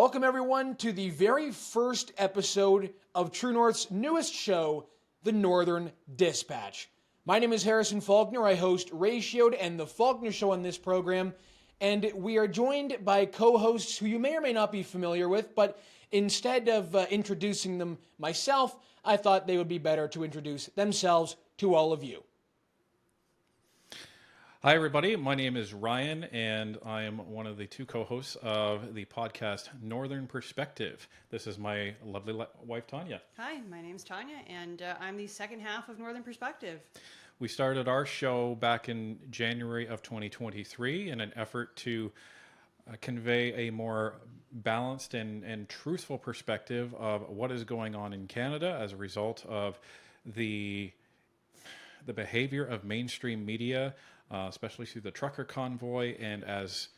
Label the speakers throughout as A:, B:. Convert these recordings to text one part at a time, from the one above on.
A: Welcome, everyone, to the very first episode of True North's newest show, The Northern Dispatch. My name is Harrison Faulkner. I host Ratioed and The Faulkner Show on this program, and we are joined by co-hosts who you may or may not be familiar with, but instead of introducing them myself, I thought they would be better to introduce themselves to all of you.
B: Hi, everybody. My name is Ryan, and I am one of the two co-hosts of the podcast Northern Perspective. This is my lovely wife, Tanya.
C: Hi, my name's Tanya, and I'm the second half of Northern Perspective.
B: We started our show back in January of 2023 in an effort to convey a more balanced and truthful perspective of what is going on in Canada as a result of the behavior of mainstream media, especially through the trucker convoy. And as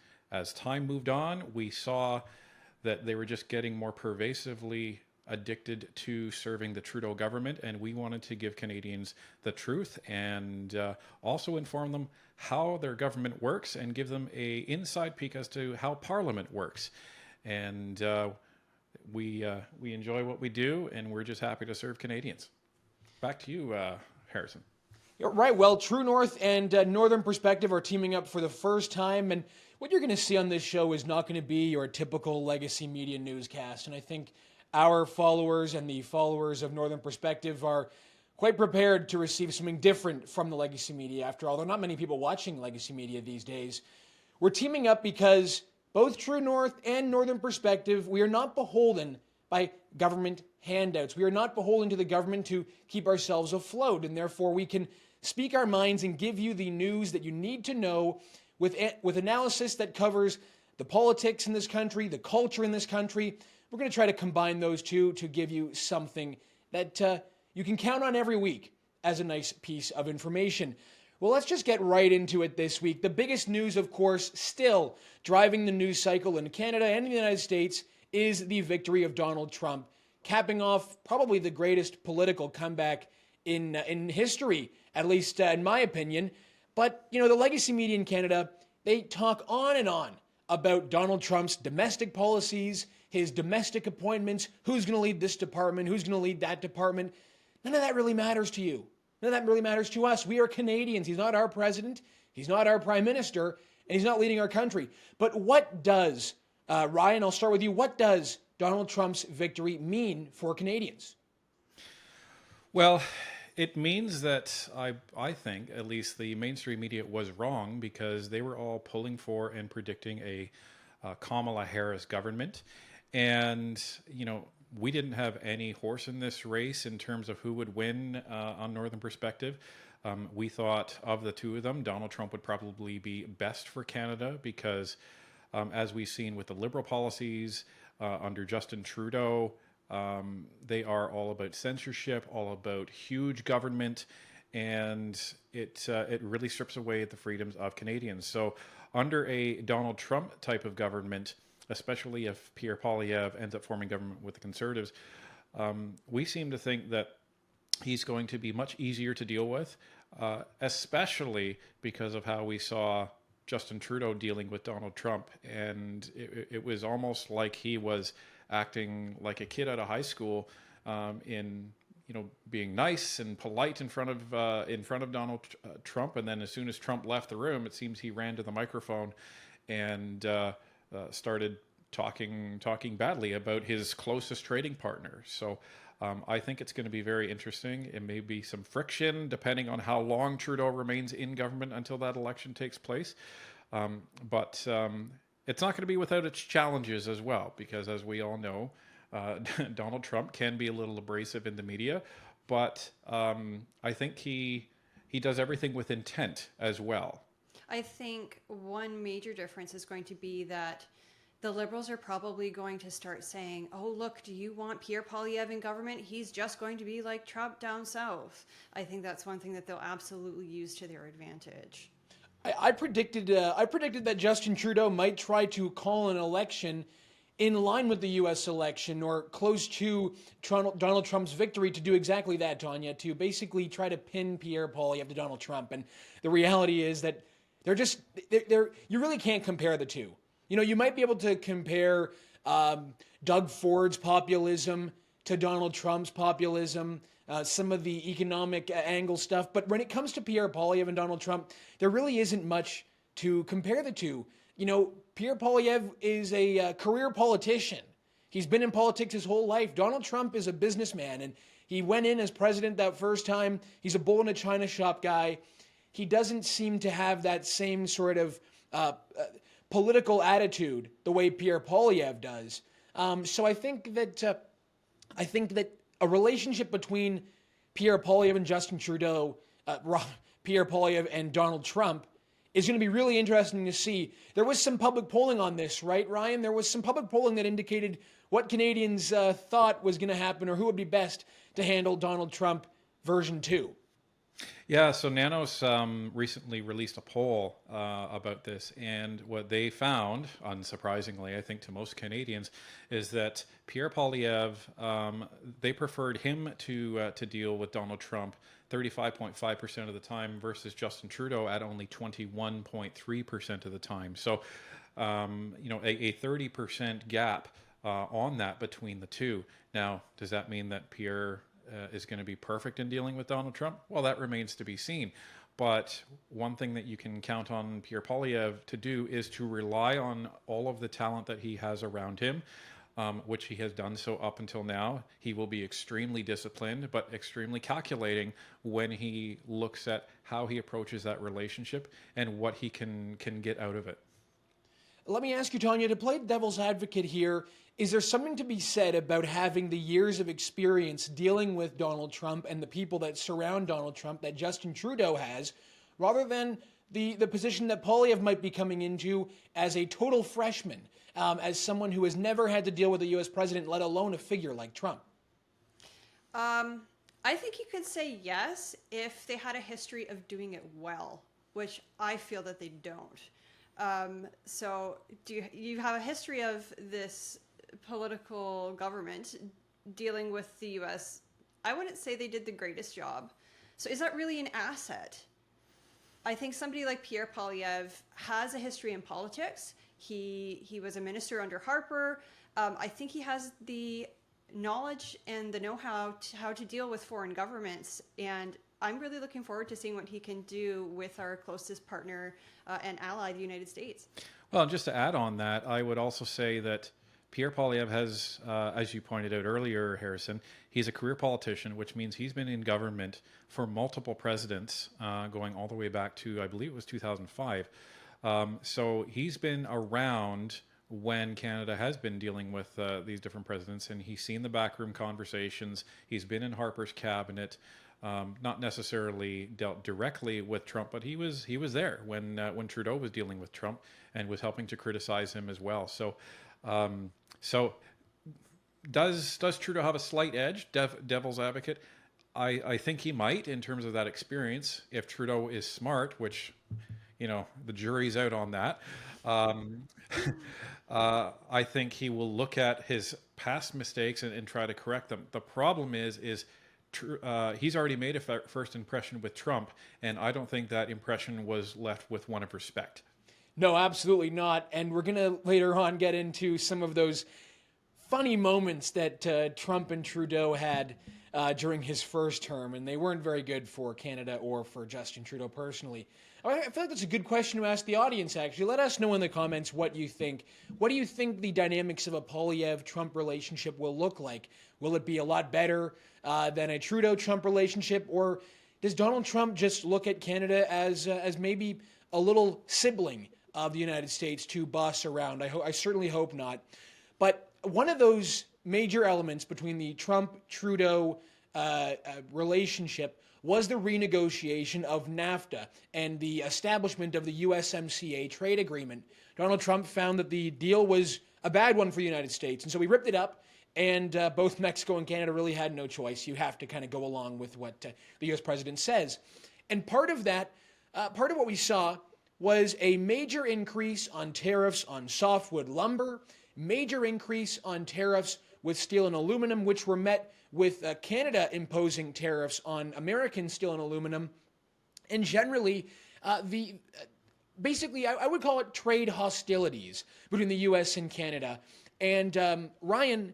B: time moved on, we saw that they were just getting more pervasively addicted to serving the Trudeau government, and we wanted to give Canadians the truth and also inform them how their government works and give them a inside peek as to how Parliament works. And we enjoy what we do, and we're just happy to serve Canadians. Back to you, Harrison.
A: Right, well, True North and Northern Perspective are teaming up for the first time, and what you're going to see on this show is not going to be your typical legacy media newscast, and I think our followers and the followers of Northern Perspective are quite prepared to receive something different from the legacy media. After all, there are not many people watching legacy media these days. We're teaming up because both True North and Northern Perspective, we are not beholden by government handouts. We are not beholden to the government to keep ourselves afloat, and therefore we can speak our minds and give you the news that you need to know with analysis that covers the politics in this country, the culture in this country. We're going to try to combine those two to give you something that you can count on every week as a nice piece of information. Well, let's just get right into it this week. The biggest news, of course, still driving the news cycle in Canada and the United States is the victory of Donald Trump, capping off probably the greatest political comeback in history, at least in my opinion. But, you know, the legacy media in Canada, they talk on and on about Donald Trump's domestic policies, his domestic appointments, who's going to lead this department, who's going to lead that department. None of that really matters to you. None of that really matters to us. We are Canadians. He's not our president. He's not our prime minister, and he's not leading our country. But what does, Ryan, I'll start with you. What does Donald Trump's victory mean for Canadians?
B: Well, it means that I think, at least the mainstream media was wrong, because they were all pulling for and predicting a Kamala Harris government. And, you know, we didn't have any horse in this race in terms of who would win on Northern Perspective. We thought of the two of them, Donald Trump would probably be best for Canada because, as we've seen with the Liberal policies under Justin Trudeau, they are all about censorship, all about huge government, and it really strips away at the freedoms of Canadians. So under a Donald Trump type of government, especially if Pierre Poilievre ends up forming government with the Conservatives, we seem to think that he's going to be much easier to deal with, especially because of how we saw Justin Trudeau dealing with Donald Trump. And it was almost like he was acting like a kid out of high school, in, you know, being nice and polite in front of Donald Trump, and then as soon as Trump left the room, it seems he ran to the microphone and started talking badly about his closest trading partner. So I think it's going to be very interesting. It may be some friction depending on how long Trudeau remains in government until that election takes place, but it's not going to be without its challenges as well, because as we all know, Donald Trump can be a little abrasive in the media, but I think he does everything with intent as well.
C: I think one major difference is going to be that the Liberals are probably going to start saying, oh, look, do you want Pierre Poilievre in government? He's just going to be like Trump down south. I think that's one thing that they'll absolutely use to their advantage.
A: I predicted that Justin Trudeau might try to call an election in line with the U.S. election or close to Donald Trump's victory to do exactly that, Tanya, to basically try to pin Pierre Poilievre to Donald Trump. And the reality is that you really can't compare the two. You know, you might be able to compare Doug Ford's populism to Donald Trump's populism, some of the economic angle stuff. But when it comes to Pierre Poilievre and Donald Trump, there really isn't much to compare the two. You know, Pierre Poilievre is a career politician. He's been in politics his whole life. Donald Trump is a businessman, and he went in as president that first time. He's a bull in a china shop guy. He doesn't seem to have that same sort of political attitude the way Pierre Poilievre does. So I think that a relationship between Pierre Poilievre and Justin Trudeau, Pierre Poilievre and Donald Trump, is going to be really interesting to see. There was some public polling on this, right, Ryan? There was some public polling that indicated what Canadians thought was going to happen or who would be best to handle Donald Trump version 2.
B: Yeah, so Nanos recently released a poll about this, and what they found, unsurprisingly, I think to most Canadians, is that Pierre Poilievre, they preferred him to deal with Donald Trump 35.5% of the time versus Justin Trudeau at only 21.3% of the time. So, a 30% gap on that between the two. Now, does that mean that Pierre is going to be perfect in dealing with Donald Trump? Well, that remains to be seen. But one thing that you can count on Pierre Poilievre to do is to rely on all of the talent that he has around him, which he has done so up until now. He will be extremely disciplined, but extremely calculating when he looks at how he approaches that relationship and what he can get out of it.
A: Let me ask you, Tanya, to play devil's advocate here, is there something to be said about having the years of experience dealing with Donald Trump and the people that surround Donald Trump that Justin Trudeau has, rather than the position that Poilievre might be coming into as a total freshman, as someone who has never had to deal with a U.S. president, let alone a figure like Trump?
C: I think you could say yes if they had a history of doing it well, which I feel that they don't. So do you have a history of this political government dealing with the U.S.? I wouldn't say they did the greatest job. So is that really an asset? I think somebody like Pierre Poilievre has a history in politics. He was a minister under Harper. I think he has the knowledge and the know-how to how to deal with foreign governments, and I'm really looking forward to seeing what he can do with our closest partner and ally, the United States.
B: Well, just to add on that, I would also say that Pierre Poilievre has, as you pointed out earlier, Harrison, he's a career politician, which means he's been in government for multiple presidents, going all the way back to, I believe it was 2005. So he's been around when Canada has been dealing with these different presidents, and he's seen the backroom conversations. He's been in Harper's cabinet, not necessarily dealt directly with Trump, but he was there when Trudeau was dealing with Trump and was helping to criticize him as well. So. So does Trudeau have a slight edge, devil's advocate? I think he might in terms of that experience. If Trudeau is smart, which, the jury's out on that, I think he will look at his past mistakes and try to correct them. The problem is he's already made a first impression with Trump, and I don't think that impression was left with one of respect.
A: No, absolutely not. And we're going to later on get into some of those funny moments that Trump and Trudeau had during his first term, and they weren't very good for Canada or for Justin Trudeau personally. I feel like that's a good question to ask the audience, actually. Let us know in the comments what you think. What do you think the dynamics of a Poilievre-Trump relationship will look like? Will it be a lot better than a Trudeau-Trump relationship, or does Donald Trump just look at Canada as maybe a little sibling of the United States to boss around? I certainly hope not. But one of those major elements between the Trump-Trudeau relationship was the renegotiation of NAFTA and the establishment of the USMCA trade agreement. Donald Trump found that the deal was a bad one for the United States, and so he ripped it up, and both Mexico and Canada really had no choice. You have to kind of go along with what the U.S. president says. And part of what we saw was a major increase on tariffs on softwood lumber, major increase on tariffs with steel and aluminum, which were met with Canada imposing tariffs on American steel and aluminum, and generally basically I would call it trade hostilities between the U.S. and Canada. And Ryan,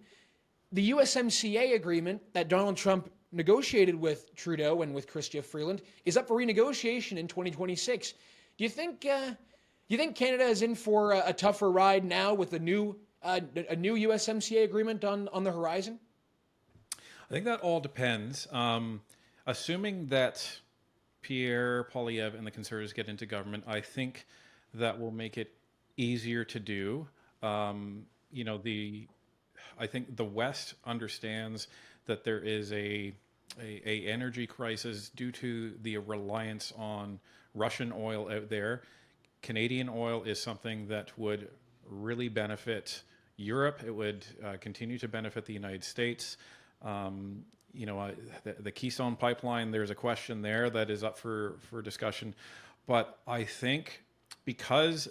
A: the USMCA agreement that Donald Trump negotiated with Trudeau and with Chrystia Freeland is up for renegotiation in 2026. Do you think Canada is in for a tougher ride now with a new USMCA agreement on the horizon?
B: I think that all depends. Assuming that Pierre Poilievre and the Conservatives get into government, I think that will make it easier to do. I think the West understands that there is a energy crisis due to the reliance on Russian oil out there. Canadian oil is something that would really benefit Europe. It would continue to benefit the United States. The Keystone Pipeline, there's a question there that is up for discussion. But I think because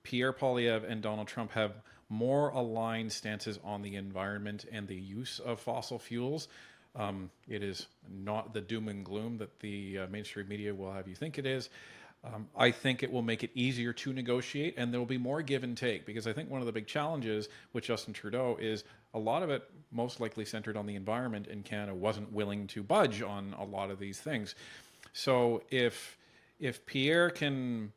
B: Pierre Poilievre and Donald Trump have more aligned stances on the environment and the use of fossil fuels, it is not the doom and gloom that the mainstream media will have you think it is. I think it will make it easier to negotiate, and there will be more give and take, because I think one of the big challenges with Justin Trudeau is a lot of it most likely centered on the environment, and Canada wasn't willing to budge on a lot of these things. So if Pierre can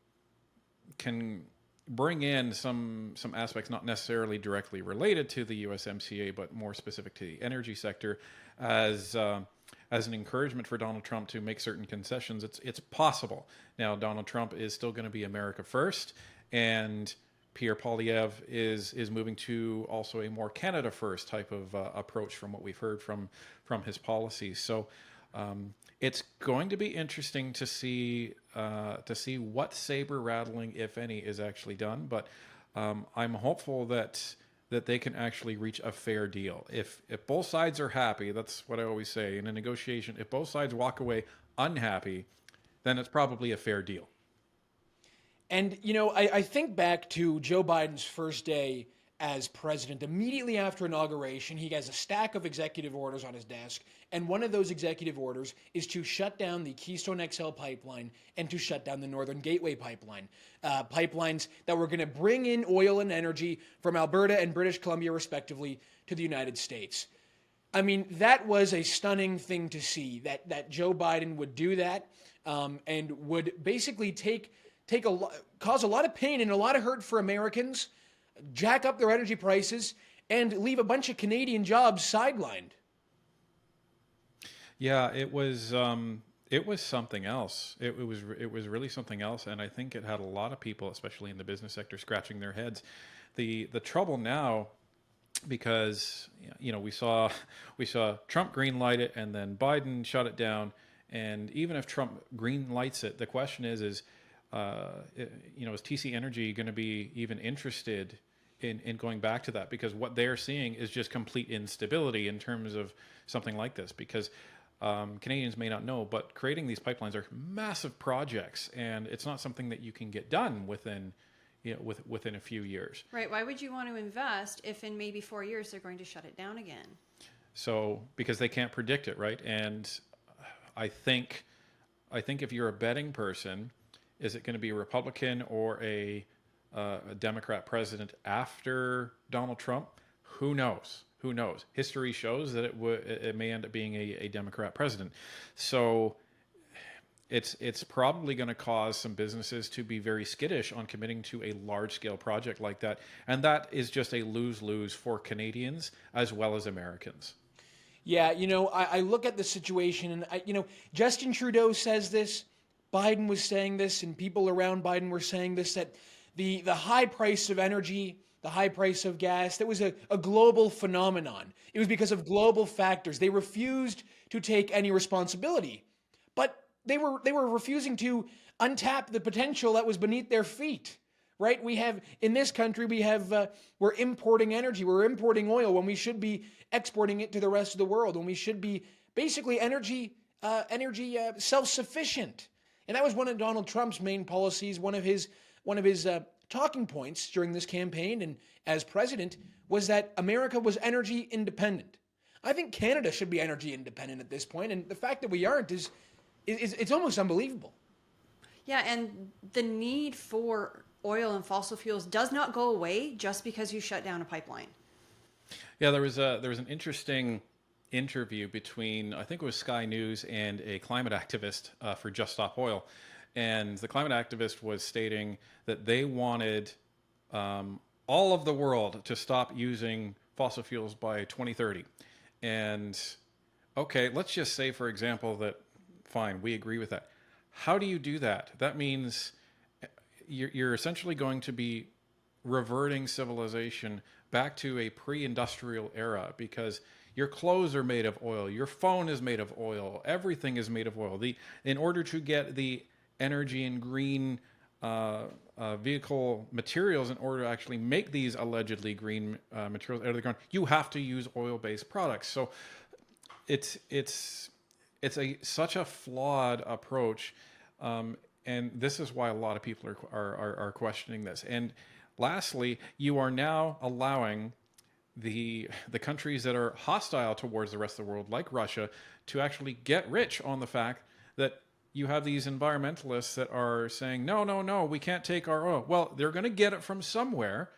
B: bring in some aspects not necessarily directly related to the USMCA, but more specific to the energy sector, as an encouragement for Donald Trump to make certain concessions, it's possible. Now, Donald Trump is still going to be America first, and Pierre Poilievre is moving to also a more Canada first type of approach from what we've heard from his policies. So it's going to be interesting to see what saber rattling, if any, is actually done. But I'm hopeful that they can actually reach a fair deal. If both sides are happy, that's what I always say in a negotiation, if both sides walk away unhappy, then it's probably a fair deal.
A: And, I think back to Joe Biden's first day as president. Immediately after inauguration, he has a stack of executive orders on his desk, and one of those executive orders is to shut down the Keystone XL pipeline and to shut down the Northern Gateway pipeline, pipelines that were going to bring in oil and energy from Alberta and British Columbia, respectively, to the United States. I mean, that was a stunning thing to see, that Joe Biden would do that, and would basically cause a lot of pain and a lot of hurt for Americans, jack up their energy prices, and leave a bunch of Canadian jobs sidelined.
B: Yeah, it was something else. It was really something else, and I think it had a lot of people, especially in the business sector, scratching their heads. The trouble now, because we saw Trump green light it and then Biden shut it down, and even if Trump green lights it, the question is TC Energy going to be even interested in going back to that? Because what they're seeing is just complete instability in terms of something like this. Because Canadians may not know, but creating these pipelines are massive projects, and it's not something that you can get done within a few years.
C: Right. Why would you want to invest if in maybe 4 years they're going to shut it down again?
B: So because they can't predict it, right? And I think if you're a betting person, is it going to be a Republican or a Democrat president after Donald Trump? Who knows? Who knows? History shows that it may end up being a Democrat president. So it's probably going to cause some businesses to be very skittish on committing to a large-scale project like that. And that is just a lose-lose for Canadians as well as Americans.
A: Yeah, I look at the situation, and Justin Trudeau says this, Biden was saying this, and people around Biden were saying this, that the high price of energy, the high price of gas, that was a global phenomenon. It was because of global factors. They refused to take any responsibility, but they were refusing to untap the potential that was beneath their feet. Right? We have, in this country, we're importing energy, we're importing oil when we should be exporting it to the rest of the world, when we should be basically energy self-sufficient. And that was one of Donald Trump's main policies. One of his talking points during this campaign and as president was that America was energy independent. I think Canada should be energy independent at this point, and the fact that we aren't is it's almost unbelievable.
C: Yeah, and the need for oil and fossil fuels does not go away just because you shut down a pipeline.
B: Yeah, there was an interesting interview between, I think it was Sky News and a climate activist for Just Stop Oil, and the climate activist was stating that they wanted all of the world to stop using fossil fuels by 2030. And okay, let's just say, for example, that fine, we agree with that. How do you do that? That means you're essentially going to be reverting civilization back to a pre-industrial era, because your clothes are made of oil, your phone is made of oil, everything is made of oil. In order to get the energy and green vehicle materials, in order to actually make these allegedly green materials out of the ground, you have to use oil-based products. So it's such a flawed approach, and this is why a lot of people are questioning this. And lastly, you are now allowing the countries that are hostile towards the rest of the world, like Russia, to actually get rich on the fact that you have these environmentalists that are saying, no, we can't take our oil. Well, they're going to get it from somewhere.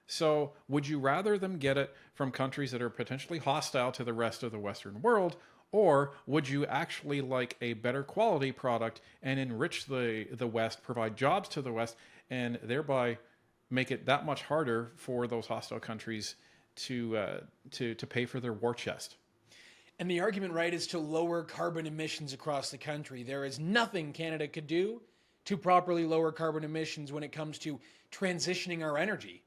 B: So would you rather them get it from countries that are potentially hostile to the rest of the Western world, or would you actually like a better quality product and enrich the West, provide jobs to the West, and thereby make it that much harder for those hostile countries to pay for their war chest?
A: And the argument, right, is to lower carbon emissions across the country. There is nothing Canada could do to properly lower carbon emissions when it comes to transitioning our energy.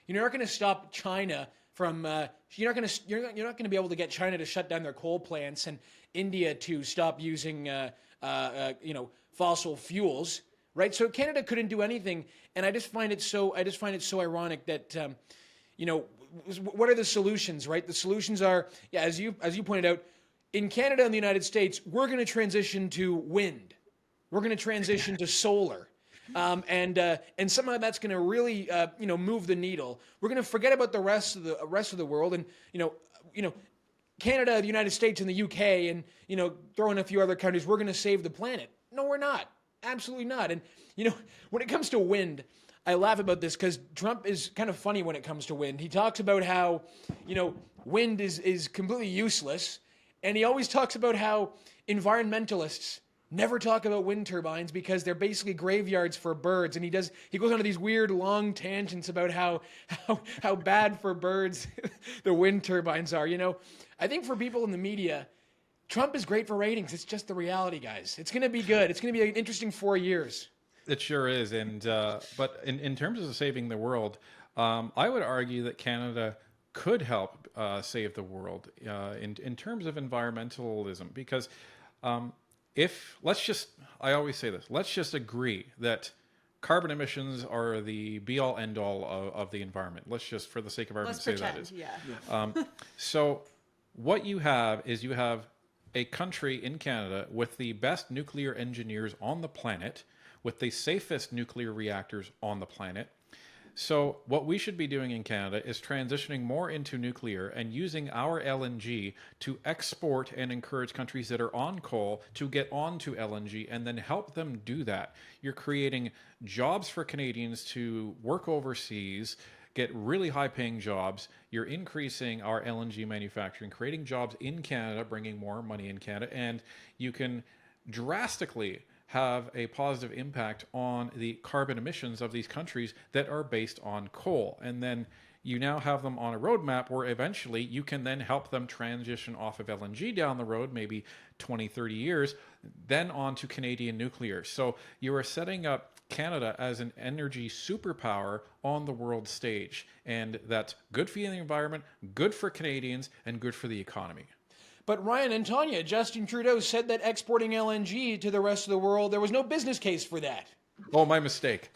A: You're not going to stop China from. You're not going to be able to get China to shut down their coal plants and India to stop using fossil fuels, right? So Canada couldn't do anything, and I just find it so ironic that what are the solutions, right? The solutions are, as you pointed out, in Canada and the United States, we're going to transition to wind. We're going to transition to solar. And somehow that's going to really, move the needle. We're going to forget about the rest of the world, and Canada, the United States, and the UK, and throw in a few other countries. We're going to save the planet. No, we're not. Absolutely not. And when it comes to wind, I laugh about this because Trump is kind of funny when it comes to wind. He talks about how wind is completely useless, and he always talks about how environmentalists never talk about wind turbines because they're basically graveyards for birds. And he goes on to these weird long tangents about how bad for birds the wind turbines are. I think for people in the media, Trump is great for ratings. It's just the reality, guys. It's going to be good. It's going to be an interesting 4 years.
B: It sure is. And but in terms of saving the world, I would argue that Canada could help save the world in terms of environmentalism, because I always say this, let's just agree that carbon emissions are the be-all, end-all of the environment. Let's just, for the sake of argument, say that is.
C: Yeah.
B: So what you have is a country in Canada with the best nuclear engineers on the planet, with the safest nuclear reactors on the planet. So what we should be doing in Canada is transitioning more into nuclear and using our LNG to export and encourage countries that are on coal to get onto LNG and then help them do that. You're creating jobs for Canadians to work overseas, get really high-paying jobs. You're increasing our LNG manufacturing, creating jobs in Canada, bringing more money in Canada, and you can drastically have a positive impact on the carbon emissions of these countries that are based on coal. And then you now have them on a roadmap where eventually you can then help them transition off of LNG down the road, maybe 20, 30 years, then on to Canadian nuclear. So you are setting up Canada as an energy superpower on the world stage. And that's good for the environment, good for Canadians, and good for the economy.
A: But Ryan and Tanya, Justin Trudeau said that exporting LNG to the rest of the world, there was no business case for that.
B: Oh, my mistake.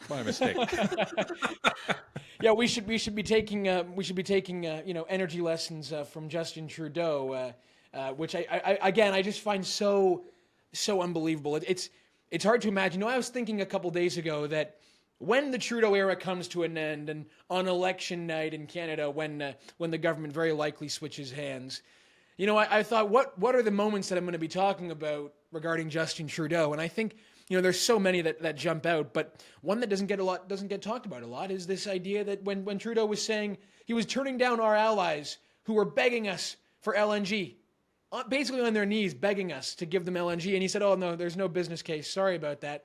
A: Yeah, we should be taking energy lessons from Justin Trudeau, which I just find so unbelievable. It's hard to imagine. I was thinking a couple days ago that when the Trudeau era comes to an end, and on election night in Canada, when the government very likely switches hands, I thought, what are the moments that I'm going to be talking about regarding Justin Trudeau? And I think, there's so many that jump out, but one that doesn't get talked about a lot is this idea that when Trudeau was saying he was turning down our allies who were begging us for LNG, basically on their knees begging us to give them LNG. And he said, oh, no, there's no business case. Sorry about that.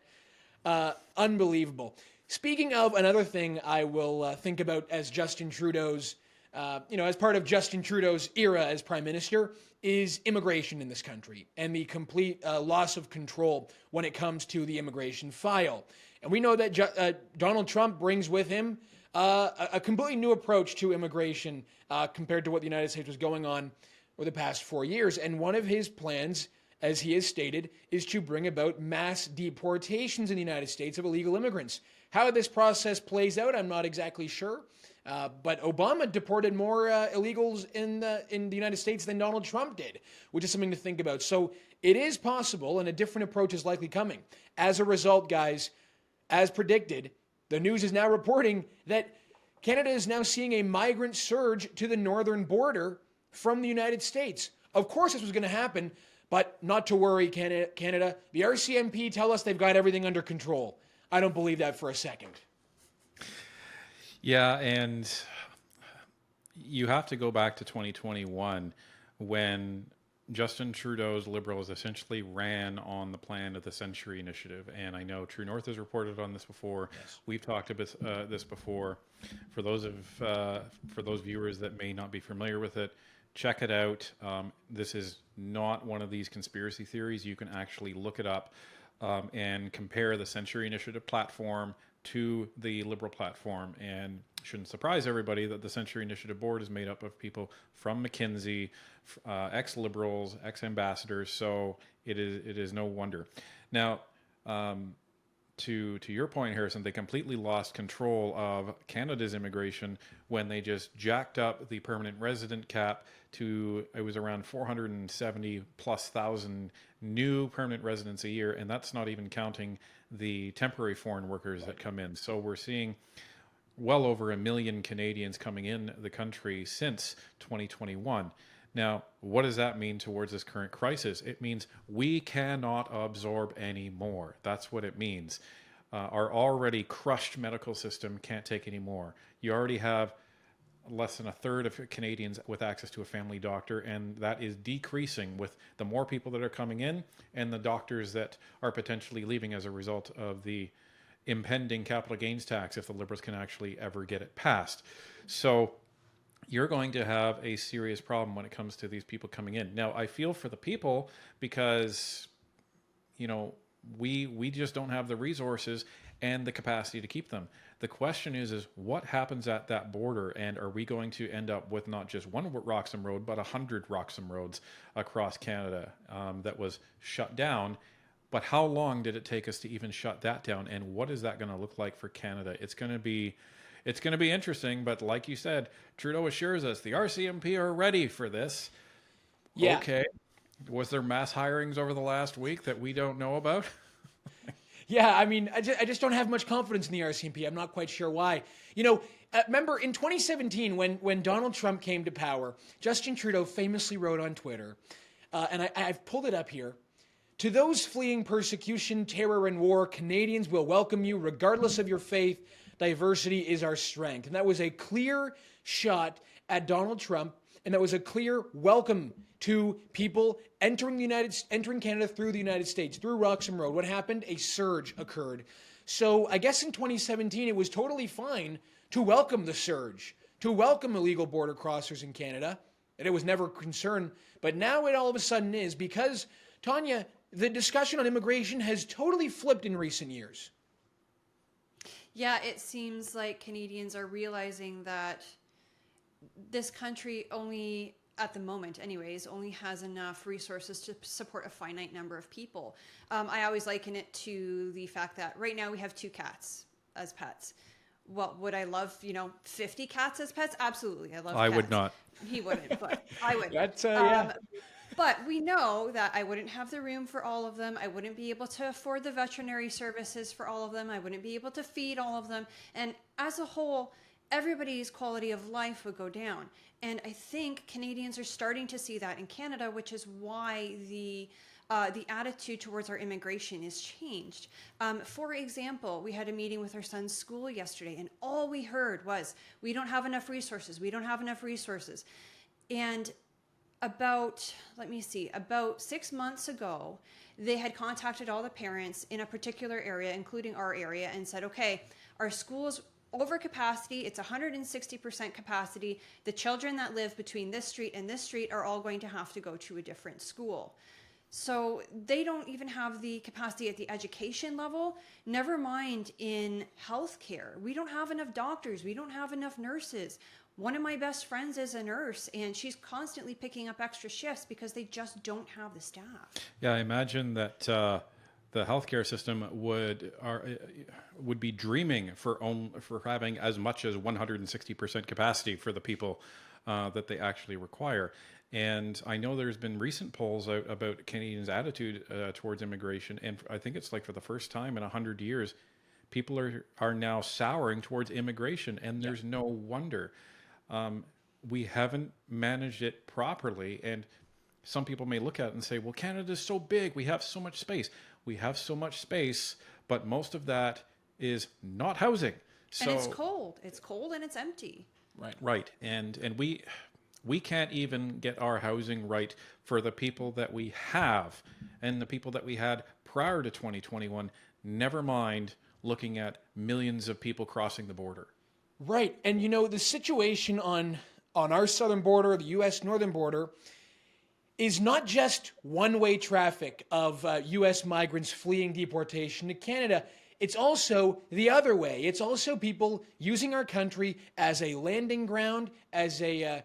A: Unbelievable. Speaking of another thing I will think about as Justin Trudeau's, as part of Justin Trudeau's era as Prime Minister, is immigration in this country and the complete loss of control when it comes to the immigration file. And we know that Donald Trump brings with him a completely new approach to immigration compared to what the United States was going on over the past 4 years. And one of his plans, as he has stated, is to bring about mass deportations in the United States of illegal immigrants. How this process plays out, I'm not exactly sure. But Obama deported more illegals in the United States than Donald Trump did, which is something to think about. So it is possible, and a different approach is likely coming. As a result, guys, as predicted, the news is now reporting that Canada is now seeing a migrant surge to the northern border from the United States. Of course this was going to happen, but not to worry, Canada. The RCMP tell us they've got everything under control. I don't believe that for a second.
B: Yeah, and you have to go back to 2021 when Justin Trudeau's Liberals essentially ran on the plan of the Century Initiative. And I know True North has reported on this before. Yes. We've talked about this before. For those viewers that may not be familiar with it, check it out. This is not one of these conspiracy theories. You can actually look it up and compare the Century Initiative platform to the Liberal platform, and shouldn't surprise everybody that the Century Initiative board is made up of people from McKinsey, ex-Liberals, ex-ambassadors, so it is no wonder. Now, to your point, Harrison, they completely lost control of Canada's immigration when they just jacked up the permanent resident cap to, it was around 470 plus thousand new permanent residents a year, and that's not even counting the temporary foreign workers that come in. So we're seeing well over 1 million Canadians coming in the country since 2021. Now, what does that mean towards this current crisis? It means we cannot absorb any more. That's what it means. Our already crushed medical system can't take any more. You already have less than a third of Canadians with access to a family doctor, and that is decreasing with the more people that are coming in and the doctors that are potentially leaving as a result of the impending capital gains tax, if the Liberals can actually ever get it passed. So you're going to have a serious problem when it comes to these people coming in. Now, I feel for the people because, we just don't have the resources and the capacity to keep them. The question is what happens at that border, and are we going to end up with not just one Roxham road, but 100 Roxham roads across Canada that was shut down? But how long did it take us to even shut that down, and what is that going to look like for Canada? It's going to be interesting, but like you said, Trudeau assures us the RCMP are ready for this. Yeah. Okay. Was there mass hirings over the last week that we don't know about?
A: Yeah, I mean, I just don't have much confidence in the RCMP. I'm not quite sure why. Remember in 2017 when Donald Trump came to power, Justin Trudeau famously wrote on Twitter, and I've pulled it up here, "To those fleeing persecution, terror, and war, Canadians will welcome you regardless of your faith. Diversity is our strength." And that was a clear shot at Donald Trump, and that was a clear welcome to people entering Canada through the United States, through Roxham Road. What happened? A surge occurred. So I guess in 2017, it was totally fine to welcome the surge, to welcome illegal border crossers in Canada, and it was never a concern. But now it all of a sudden is, because, Tanya, the discussion on immigration has totally flipped in recent years.
C: Yeah, it seems like Canadians are realizing that this country only, at the moment anyways, only has enough resources to support a finite number of people. I always liken it to the fact that right now we have 2 cats as pets. Well, would I love, 50 cats as pets? Absolutely. I love cats.
B: I would not.
C: He wouldn't, but I would.
A: That's, yeah.
C: But we know that I wouldn't have the room for all of them. I wouldn't be able to afford the veterinary services for all of them. I wouldn't be able to feed all of them. And as a whole, everybody's quality of life would go down. And I think Canadians are starting to see that in Canada, which is why the attitude towards our immigration is changed. For example, we had a meeting with our son's school yesterday, and all we heard was, we don't have enough resources. We don't have enough resources. And about 6 months ago, they had contacted all the parents in a particular area, including our area, and said, okay, our school's over capacity, it's 160% capacity. The children that live between this street and this street are all going to have to go to a different school. So they don't even have the capacity at the education level, never mind in healthcare. We don't have enough doctors. We don't have enough nurses. One of my best friends is a nurse, and she's constantly picking up extra shifts because they just don't have the staff.
B: Yeah, I imagine that the healthcare system would be dreaming for having as much as 160% capacity for the people that they actually require. And I know there's been recent polls out about Canadians' attitude towards immigration, and I think it's like for the first time in 100 years, people are now souring towards immigration, and there's no wonder. We haven't managed it properly, and some people may look at it and say, well, Canada's so big, we have so much space. We have so much space, but most of that is not housing. So,
C: and it's cold. It's cold and it's empty.
B: Right. And we can't even get our housing right for the people that we have and the people that we had prior to 2021, never mind looking at millions of people crossing the border.
A: Right. And, the situation on our southern border, the U.S. northern border, is not just one-way traffic of U.S. migrants fleeing deportation to Canada. It's also the other way. It's also people using our country as a landing ground, as a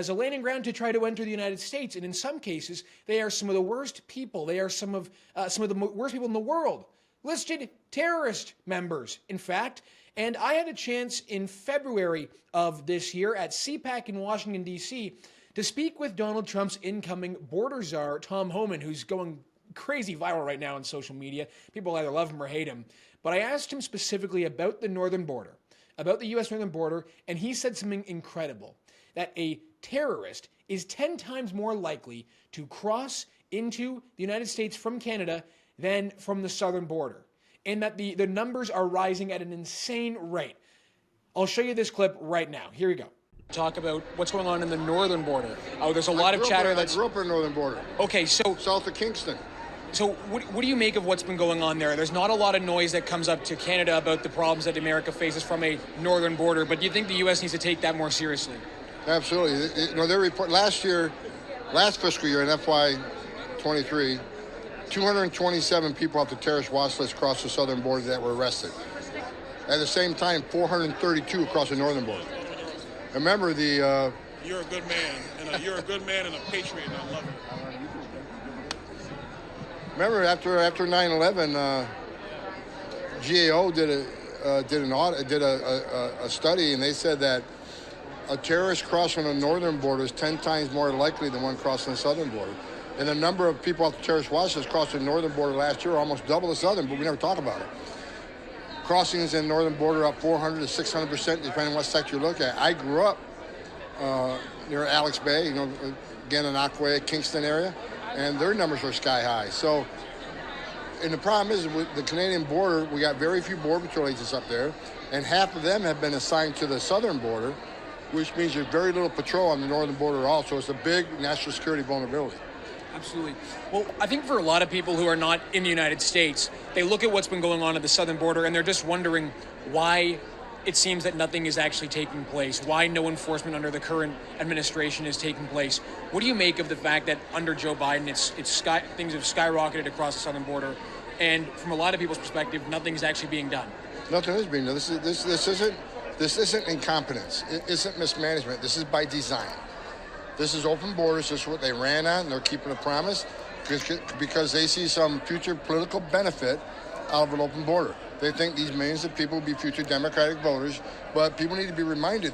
A: landing ground to try to enter the United States. And in some cases, they are some of the worst people. They are some of the worst people in the world. Listed terrorist members, in fact. And I had a chance in February of this year at CPAC in Washington, D.C., to speak with Donald Trump's incoming border czar, Tom Homan, who's going crazy viral right now on social media. People either love him or hate him. But I asked him specifically about the northern border, about the U.S. northern border, and he said something incredible, that a terrorist is 10 times more likely to cross into the United States from Canada than from the southern border, and that the numbers are rising at an insane rate. I'll show you this clip right now. Here you go. Talk about what's going on in the northern border. Oh, there's a lot of chatter that's...
D: I grew up in the northern border.
A: Okay, so...
D: South of Kingston.
A: So what do you make of what's been going on there? There's not a lot of noise that comes up to Canada about the problems that America faces from a northern border, but do you think the U.S. needs to take that more seriously?
D: Absolutely. Their report last fiscal year in FY23, 227 people off the terrorist watch list across the southern border that were arrested. At the same time, 432 across the northern border. Remember
E: You're a good man, you're a good man and a patriot, and I love it.
D: Remember after 9/11, GAO did a study, and they said that a terrorist crossing the northern border is 10 times more likely than one crossing the southern border. And the number of people off the terrorist watch list crossing the northern border last year almost double the southern, but we never talk about it. Crossings in the northern border up 400 to 600%, depending on what sector you look at. I grew up near Alex Bay, again in Aquay, Kingston area, and their numbers are sky high. So, and the problem is with the Canadian border, we got very few Border Patrol agents up there, and half of them have been assigned to the southern border, which means there's very little patrol on the northern border also. It's a big national security vulnerability.
A: Absolutely. Well, I think for a lot of people who are not in the United States, they look at what's been going on at the southern border and they're just wondering why it seems that nothing is actually taking place, why no enforcement under the current administration is taking place. What do you make of the fact that under Joe Biden, things have skyrocketed across the southern border, and from a lot of people's perspective, nothing is actually being done?
D: Nothing is being done. This isn't incompetence. It isn't mismanagement. This is by design. This is open borders. This is what they ran on, and they're keeping a promise because they see some future political benefit out of an open border. They think these millions of people will be future Democratic voters, but people need to be reminded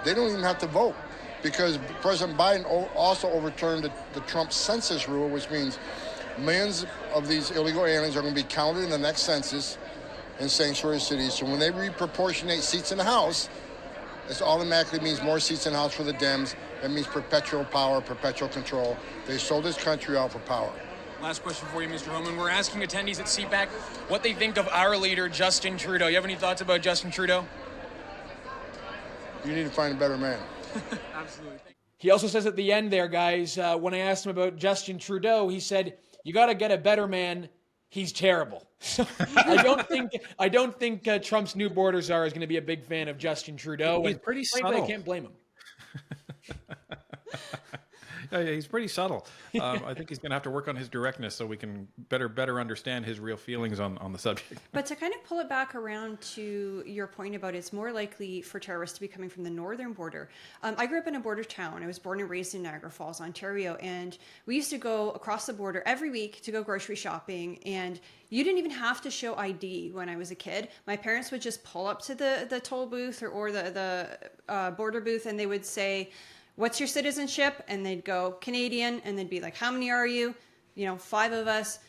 D: they don't even have to vote because President Biden also overturned the Trump census rule, which means millions of these illegal aliens are going to be counted in the next census in sanctuary cities. So when they reproportionate seats in the House, this automatically means more seats in the House for the Dems. That means perpetual power, perpetual control. They sold this country out for power.
A: Last question for you, Mr. Homan. We're asking attendees at CPAC what they think of our leader, Justin Trudeau. You have any thoughts about Justin Trudeau?
D: You need to find a better man.
A: Absolutely. He also says at the end there, guys, when I asked him about Justin Trudeau, he said, "You got to get a better man. He's terrible." So I don't think Trump's new border czar is going to be a big fan of Justin Trudeau.
B: He's
A: and
B: pretty
A: frankly,
B: subtle.
A: I can't blame him.
B: Yeah, he's pretty subtle. I think he's going to have to work on his directness so we can better understand his real feelings on the subject.
C: But to kind of pull it back around to your point about it's more likely for terrorists to be coming from the northern border. I grew up in a border town. I was born and raised in Niagara Falls, Ontario, and we used to go across the border every week to go grocery shopping, and you didn't even have to show ID when I was a kid. My parents would just pull up to the toll booth or the border booth, and they would say, "What's your citizenship?" And they'd go, "Canadian." And they'd be like, "How many are you?" 5 of us.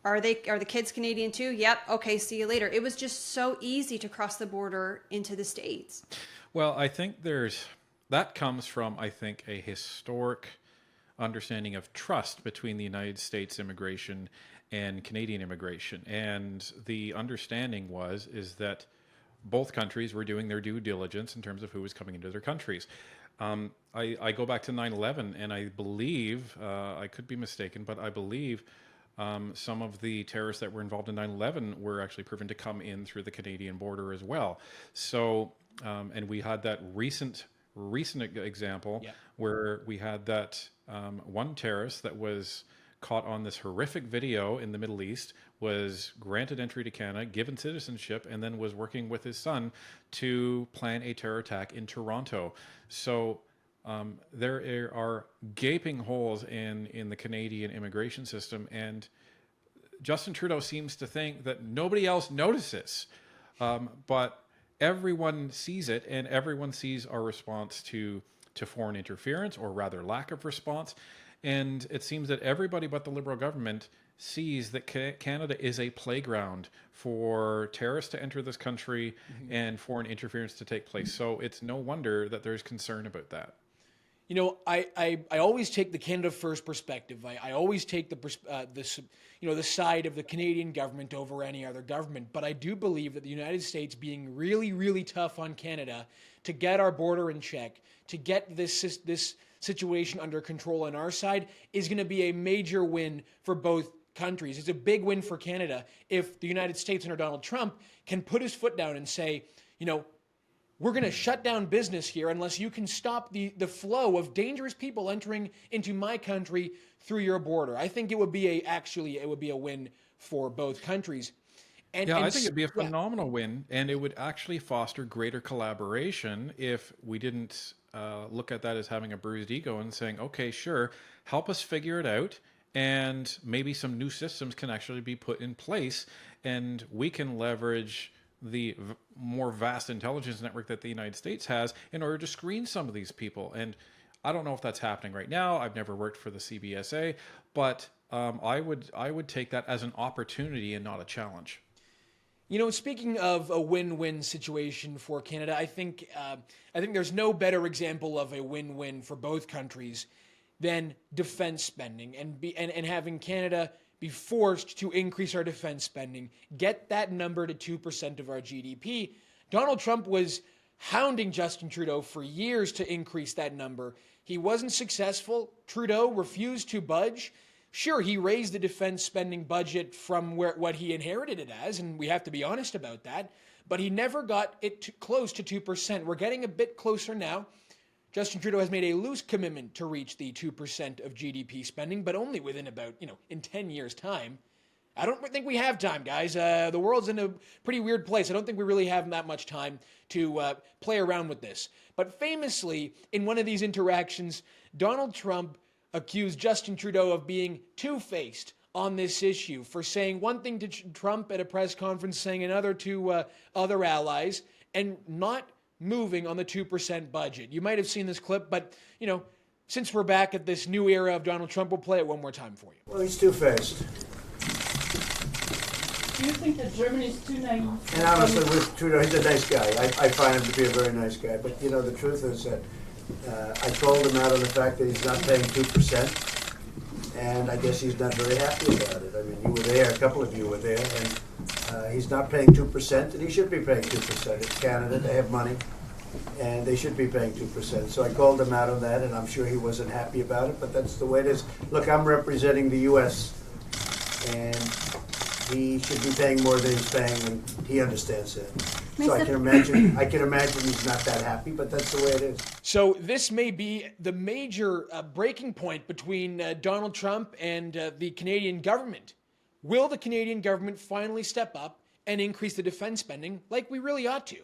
C: Are the kids Canadian too? Yep. Okay, see you later. It was just so easy to cross the border into the States.
B: Well, I think that comes from, I think, a historic understanding of trust between the United States immigration and Canadian immigration. And the understanding is that both countries were doing their due diligence in terms of who was coming into their countries. I go back to 9/11, and I believe, I could be mistaken, but I believe some of the terrorists that were involved in 9/11 were actually proven to come in through the Canadian border as well. So, and we had that recent example where we had that one terrorist that was caught on this horrific video in the Middle East, was granted entry to Canada, given citizenship, and then was working with his son to plan a terror attack in Toronto. So there are gaping holes in the Canadian immigration system, and Justin Trudeau seems to think that nobody else notices, but everyone sees it, and everyone sees our response to foreign interference, or rather lack of response. And it seems that everybody but the Liberal government sees that Canada is a playground for terrorists to enter this country and foreign interference to take place. So it's no wonder that there's concern about that.
A: I always take the Canada First perspective. I always take the side of the Canadian government over any other government. But I do believe that the United States being really, really tough on Canada to get our border in check, to get this situation under control on our side, is going to be a major win for both countries. It's a big win for Canada if the United States under Donald Trump can put his foot down and say, we're going to shut down business here unless you can stop the flow of dangerous people entering into my country through your border. I think it would be a win for both countries. I think it'd be a phenomenal win, and it would actually foster greater collaboration if we didn't look at that as having a bruised ego and saying, okay, sure, help us figure it out, and maybe some new systems can actually be put in place, and we can leverage the more vast intelligence network that the United States has in order to screen some of these people. And I don't know if that's happening right now. I've never worked for the CBSA, but I would take that as an opportunity and not a challenge. Speaking of a win-win situation for Canada, I think there's no better example of a win-win for both countries than defense spending and having Canada be forced to increase our defense spending, get that number to 2% of our GDP. Donald Trump was hounding Justin Trudeau for years to increase that number. He wasn't successful. Trudeau refused to budge. Sure, he raised the defense spending budget from what he inherited it as, and we have to be honest about that, but he never got it close to 2%. We're getting a bit closer now. Justin Trudeau has made a loose commitment to reach the 2% of GDP spending, but only within about, in 10 years' time. I don't think we have time, guys. The world's in a pretty weird place. I don't think we really have that much time to play around with this. But famously, in one of these interactions, Donald Trump accused Justin Trudeau of being two-faced on this issue, for saying one thing to Trump at a press conference, saying another to other allies, and not moving on the 2% budget. You might have seen this clip, but, since we're back at this new era of Donald Trump, we'll play it one more time for you.
F: Well, he's two-faced.
G: Do you think that Germany's too naive?
F: And honestly, with Trudeau, he's a nice guy. I find him to be a very nice guy. But, the truth is that I called him out on the fact that he's not paying 2%, and I guess he's not very happy about it. I mean, you were there, a couple of you were there, and he's not paying 2%, and he should be paying 2%. It's Canada, they have money. and they should be paying 2%. So I called him out on that, and I'm sure he wasn't happy about it, but that's the way it is. Look, I'm representing the U.S., and he should be paying more than he's paying, and he understands that. So I can imagine he's not that happy, but that's the way it is.
A: So this may be the major breaking point between Donald Trump and the Canadian government. Will the Canadian government finally step up and increase the defense spending like we really ought to?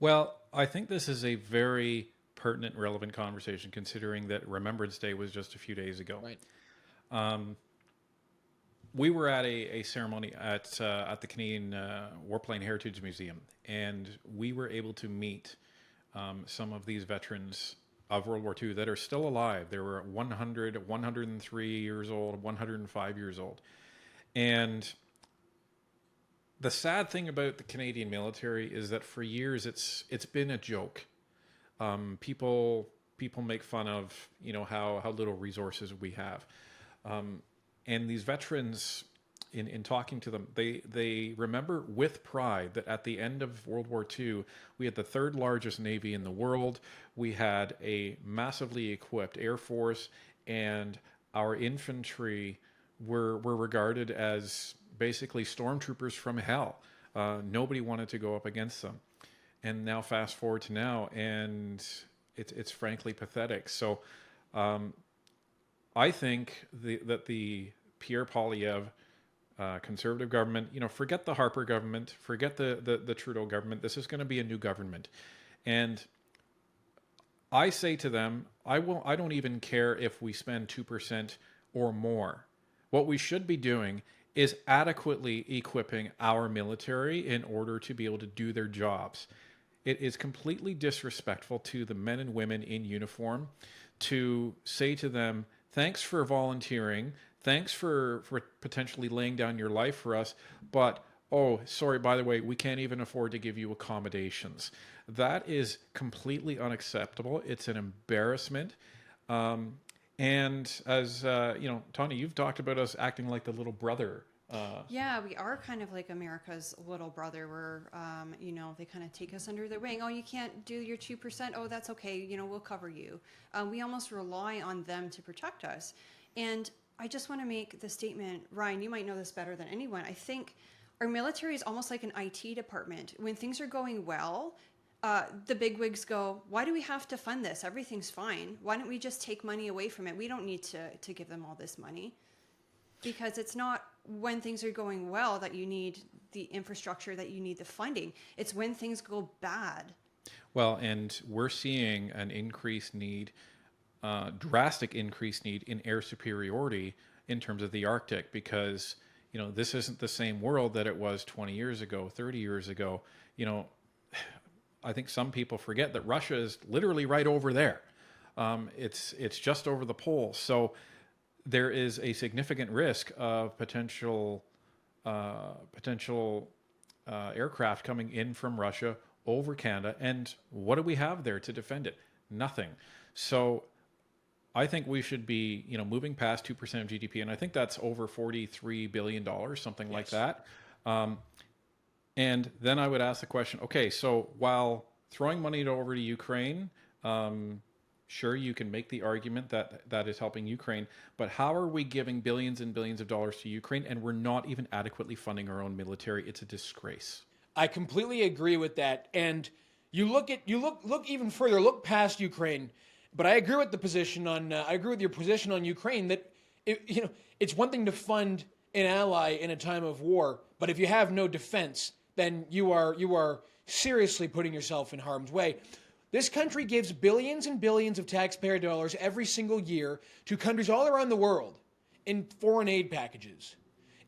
B: Well, I think this is a very pertinent, relevant conversation, considering that Remembrance Day was just a few days ago.
A: Right.
B: We were at a ceremony at the Canadian Warplane Heritage Museum, and we were able to meet some of these veterans of World War II that are still alive. They were 100, 103 years old, 105 years old. And the sad thing about the Canadian military is that for years it's been a joke. People make fun of, you know, how little resources we have. And these veterans, in talking to them, they remember with pride that at the end of World War II, we had the third largest Navy in the world. We had a massively equipped Air Force, and our infantry were regarded as basically stormtroopers from hell. Nobody wanted to go up against them. And now fast forward to now, and it's frankly pathetic. So I think that the Pierre Poilievre Conservative government, you know, forget the Harper government, forget the Trudeau government. This is going to be a new government. And I say to them, I don't even care if we spend 2% or more. What we should be doing is adequately equipping our military in order to be able to do their jobs. It is completely disrespectful to the men and women in uniform to say to them, thanks for volunteering, thanks for potentially laying down your life for us, but, oh, sorry, by the way, we can't even afford to give you accommodations. That is completely unacceptable. It's an embarrassment. And as, you know, Tanya, you've talked about us acting like the little brother.
C: Yeah, we are kind of like America's little brother where, you know, they kind of take us under their wing. Oh, you can't do your 2%. Oh, that's okay. You know, we'll cover you. We almost rely on them to protect us. And I just want to make the statement, Ryan, you might know this better than anyone. I think our military is almost like an IT department. When things are going well, the bigwigs go, why do we have to fund this? Everything's fine. Why don't we just take money away from it? We don't need to give them all this money. Because it's not when things are going well that you need the infrastructure, that you need the funding. It's when things go bad.
B: Well, and we're seeing an increased need, drastic increased need in air superiority in terms of the Arctic, because, you know, this isn't the same world that it was 20 years ago, 30 years ago. You know, I think some people forget that Russia is literally right over there. It's just over the pole. So there is a significant risk of potential aircraft coming in from Russia over Canada. And what do we have there to defend it? Nothing. So I think we should be, you know, moving past 2% of GDP, and I think that's over $43 billion, something like that. And then I would ask the question, okay, so while throwing money over to Ukraine, sure, you can make the argument that that is helping Ukraine, but how are we giving billions and billions of dollars to Ukraine and we're not even adequately funding our own military? It's a disgrace.
A: I completely agree with that. And you look even further, look past Ukraine. But I agree with the position on I agree with your position on Ukraine that it's one thing to fund an ally in a time of war, but if you have no defense, then you are seriously putting yourself in harm's way. This country gives billions and billions of taxpayer dollars every single year to countries all around the world in foreign aid packages.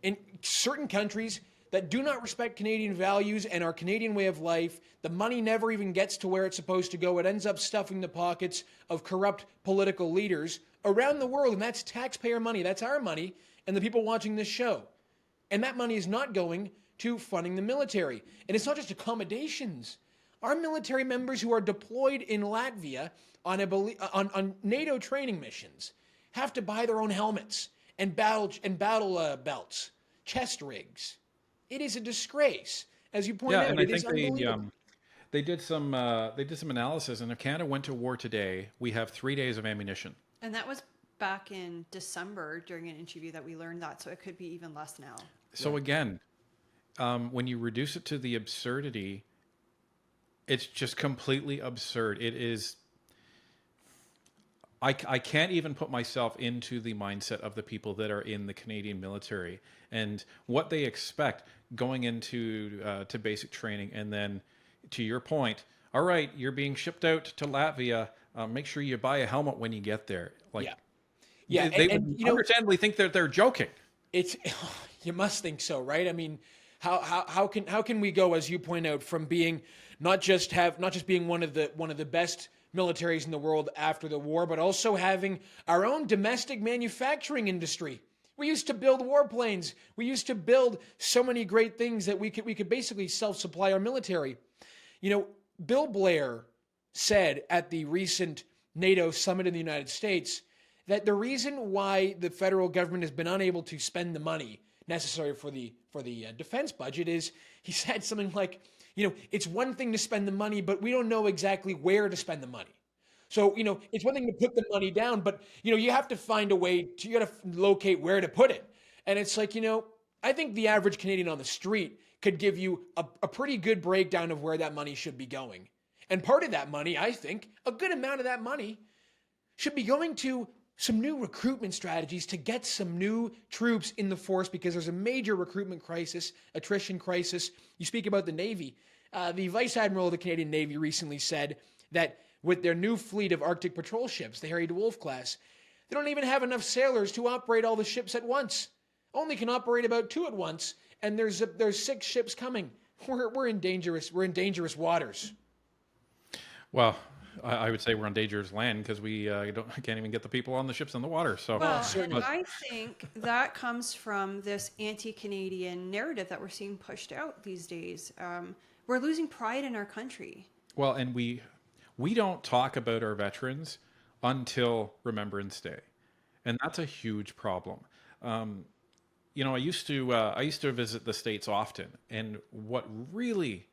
A: In certain countries that do not respect Canadian values and our Canadian way of life, the money never even gets to where it's supposed to go. It ends up stuffing the pockets of corrupt political leaders around the world, and that's taxpayer money. That's our money and the people watching this show. And that money is not going to funding the military. And it's not just accommodations. Our military members who are deployed in Latvia on NATO training missions have to buy their own helmets and battle belts, chest rigs. It is a disgrace, as you point out.
B: And I
A: It is
B: think
A: unbelievable.
B: They did some analysis, and if Canada went to war today, we have 3 days of ammunition.
C: And that was back in December during an interview that we learned that, so it could be even less now.
B: So again, when you reduce it to the absurdity, it's just completely absurd. It is. I can't even put myself into the mindset of the people that are in the Canadian military and what they expect going into to basic training. And then, to your point, all right, you're being shipped out to Latvia. Make sure you buy a helmet when you get there. Like,
A: yeah,
B: they
A: and
B: would
A: you know,
B: understandably think that they're joking.
A: it's you must think so, right? I mean, how can we go, as you point out, from being not just being one of the best militaries in the world after the war, but also having our own domestic manufacturing industry. We used to build warplanes. We used to build so many great things that we could basically self-supply our military. You know, Bill Blair said at the recent NATO summit in the United States that the reason why the federal government has been unable to spend the money necessary for the defense budget is, he said something like, you know, it's one thing to spend the money, but we don't know exactly where to spend the money. So, you know, it's one thing to put the money down, but, you know, you have to find a way to, you got to locate where to put it. And it's like, you know, I think the average Canadian on the street could give you a pretty good breakdown of where that money should be going. And part of that money, I think, a good amount of that money should be going to some new recruitment strategies to get some new troops in the force, because there's a major recruitment crisis, attrition crisis. You speak about the Navy. The Vice Admiral of the Canadian Navy recently said that with their new fleet of Arctic patrol ships, the Harry DeWolf class, they don't even have enough sailors to operate all the ships at once. Only can operate about 2 at once, and there's 6 ships coming. We're in dangerous waters.
B: Well, I would say we're on dangerous land because we can't even get the people on the ships in the water. So,
C: Well, and I think that comes from this anti-Canadian narrative that we're seeing pushed out these days. We're losing pride in our country.
B: well, and we don't talk about our veterans until Remembrance Day, and that's a huge problem. You know, I used to visit the States often, and what really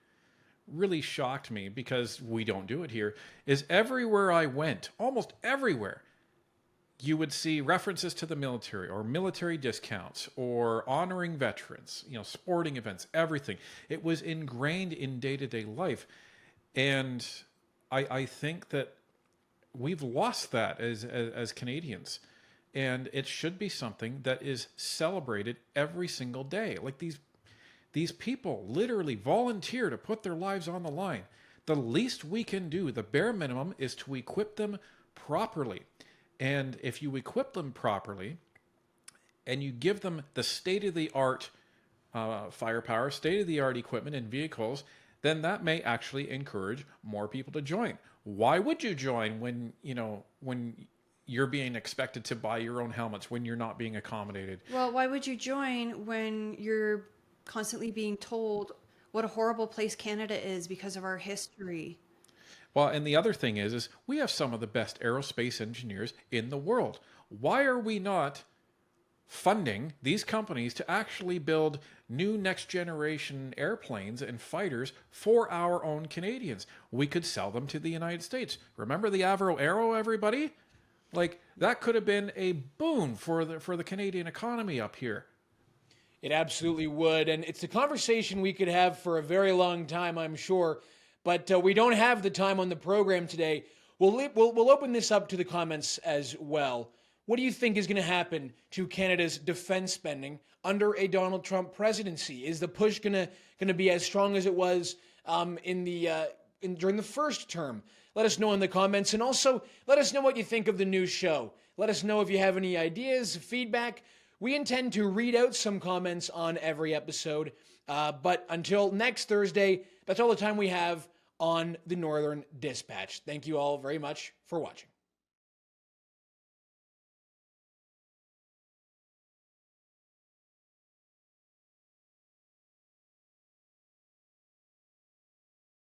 B: shocked me, because we don't do it here, is everywhere I went, almost everywhere, you would see references to the military or military discounts or honoring veterans, you know, sporting events, everything. It was ingrained in day-to-day life. And I think that we've lost that as Canadians. And it should be something that is celebrated every single day. Like these people literally volunteer to put their lives on the line. The least we can do, the bare minimum, is to equip them properly. And if you equip them properly and you give them the state-of-the-art firepower, state-of-the-art equipment and vehicles, then that may actually encourage more people to join. Why would you join when you're being expected to buy your own helmets, when you're not being accommodated?
C: Well, why would you join when you're constantly being told what a horrible place Canada is because of our history?
B: Well, and the other thing is we have some of the best aerospace engineers in the world. Why are we not funding these companies to actually build new next generation airplanes and fighters for our own Canadians? We could sell them to the United States. Remember the Avro Aero, everybody? Like, that could have been a boon for the Canadian economy up here.
A: It absolutely would, and it's a conversation we could have for a very long time, I'm sure. But we don't have the time on the program today. We'll open this up to the comments as well. What do you think is going to happen to Canada's defense spending under a Donald Trump presidency? Is the push going to be as strong as it was during the first term? Let us know in the comments, and also let us know what you think of the new show. Let us know if you have any ideas, feedback. We intend to read out some comments on every episode, but until next Thursday, that's all the time we have on the Northern Dispatch. Thank you all very much for watching.